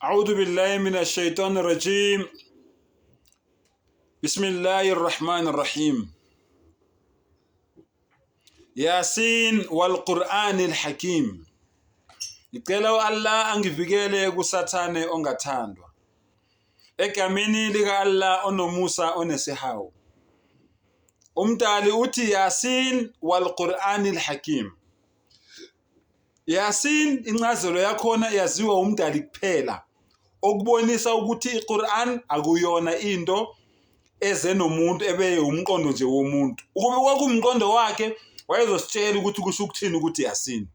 أعوذ بالله من الشيطان الرجيم. بسم الله الرحمن الرحيم. ياسين والقرآن الحكيم. Ngicela Allah angivikele kusathane ongathandwa. Egameni lika Allah onomusa onesihawu. Umdali uthi Yasin wal Qur'anil Hakim. Yasin incazelo yakhona yaziwa umdali kuphela. Okubonisa ukuthi iQur'an akuyona into eze nomuntu ebe umqondo nje womuntu. Ukube kwakumqondo wakhe wayezositshela ukuthi kusho ukuthini ukuthi Yasin.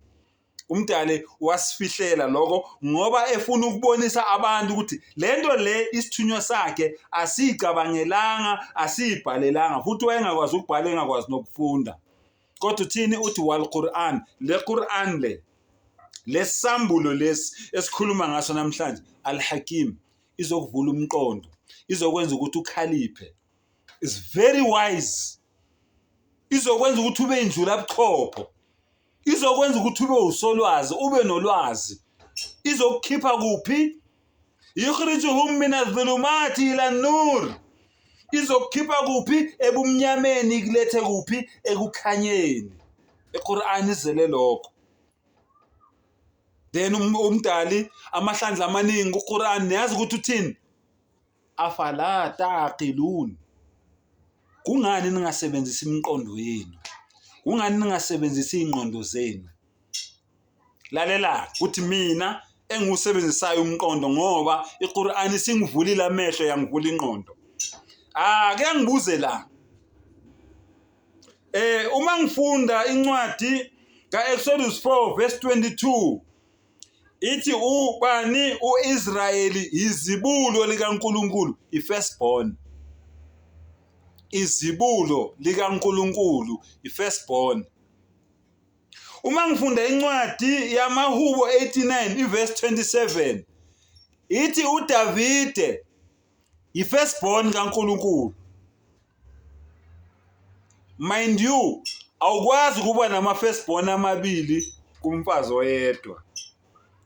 Umdali wasifihlela lokho ngoba efuna ukubonisa abantu ukuthi lento le isithunywa sakhe asicabangelanga asibhalelanga futhi wayengakwazi ukubhala engakwazi nokufunda. Kodwa uthini uthi wal Qur'an, le Qur'an lesambulo lesi esikhuluma ngaso namhlanje al Hakim izokuvula umqondo, izokwenza ukuthi ukhaliphe, is very wise, izokwenza ukuthi ube injula buchopho, izokwenza ukuthi ube usolwazi, ube nolwazi, izokukhipha kuphi? Yukhrijuhum minadh-dhulumati ila an-nur, izokukhipha kuphi? Ebumnyameni kulethe kuphi? Ekukhanyeni. iQur'an izele lokho. Then umdali amahlandla amaningi uQur'an niyazi ukuthi uthini? Afala taqilun. Kungani ningasebenzisi imiqondo yenu? Kungani ningasebenzisi ingqondo zenu? Lalela ukuthi mina engiusebenzisayo umqondo ngoba iQur'an isingivulile amehlo yangivula ingqondo. Ake ngibuze la. Uma ngifunda incwadi kaExodus 4 verse 22 ithi ubani uIsrayeli izibulo likaNkulunkulu, iFirstborn. Izibulo likaNkulunkulu, iFirstborn. Uma ngifunda incwadi yamaHubo 89 iverse 27 ithi uDavide iFirstborn kaNkulunkulu. Mind you, awukwazi kuba nama-firstborn amabili kumfazi oyedwa.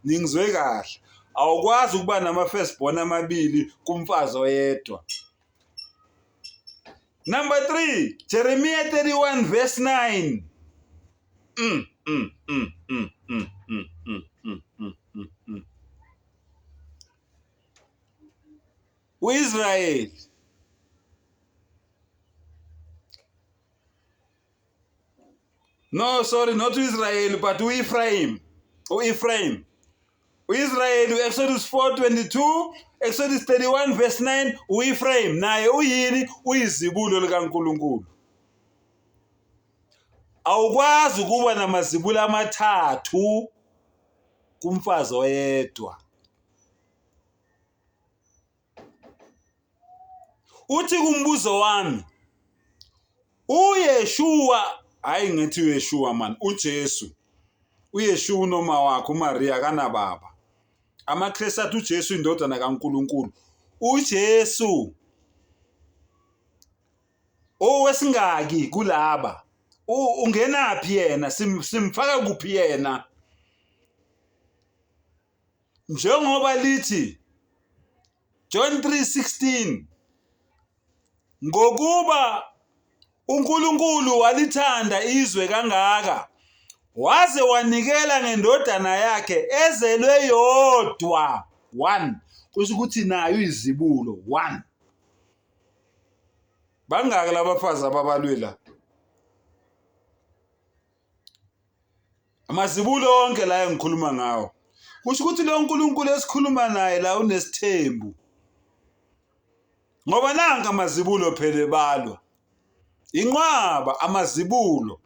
Ningizwe kahle. Awukwazi ukuba nama-firstborn amabili kumfazi oyedwa. Number 3, Jeremiah 31 verse 9. Israel. No, sorry, not Israel, but Ephraim. Ephraim. Israel, Exodus 4:22, Exodus 31 verse 9, Ephraim. Naye uyini? Uyizibulo likaNkulunkulu. Awukwazi ukuba namazibulo amathathu kumfazi oyedwa. Uthi kumbuzo wami, uYeshua, hayi ngithi uYeshua man, uJesu. uYeshua noma wakhe uMaria kana baba. AmaKristu athi uJesu indodana kaNkulunkulu. uJesu owesingaki kulaba? Ungenaphi yena? Simfaka kuphi yena? Njengoba lithi John 3:16, ngokuba uNkulunkulu walithanda izwe kangaka waze wanikela ngendodana yakhe ezelwe yodwa, 1. Kusho ukuthi nayo izibulo 1. Bangaka labafazi ababalwela? Amazibulo onke la engikhuluma ngawo. Kusho ukuthi lo uNkulunkulu esikhuluma naye la unesithembu. Ngoba nanka amazibulo phela ebalwa. Inqwaba amazibulo.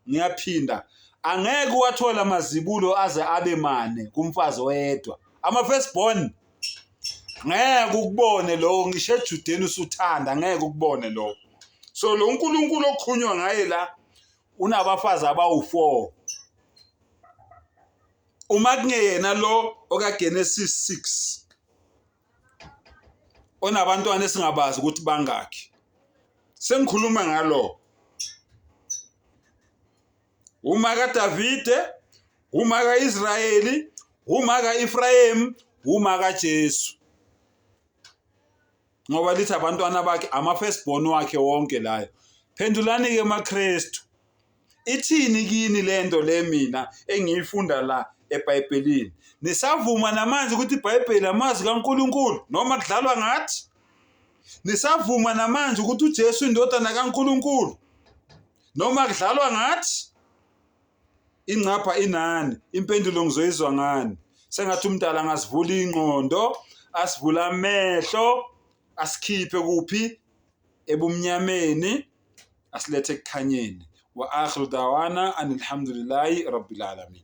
Ngiyaphinda. Angeke wathola amazibulo aze abe mane kumfazi oyedwa. Ama-firstborn ngeke ukubone lo, ngisho eJudeni usuthanda ngeke ukubone lo. So lo uNkulunkulu okhunywa ngaye la unabafazi abawu4. Uma kungeyena lo okaGenesis 6 onabantwana esingabazi ukuthi bangaki. Sengikhuluma ngalo. Uma kaDavide, uma kaIsrayeli, uma kaEphraim, uma kaJesu, ngoba lithi abantwana bakhe ama-firstborn wakhe wonke layo. Phendulani-ke maKristu, ithini kini lento le mina engiyifunda la eBhayibhelini? Nisavuma namanje ukuthi iBhayibheli amazwi kaNkulunkulu noma kudlalwa ngathi? Nisavuma namanje ukuthi uJesu indodana kaNkulunkulu noma kudlalwa ngathi? Ingcapha inani, impendulo ngizoyizwa ngani? Sengathi umdala angasivula ingqondo, asivula amehlo, asikhiphe kuphi? Ebumnyameni, asilethe ekukhanyeni. Wa akhiru dawana anilhamdulillahi rabbil alamin.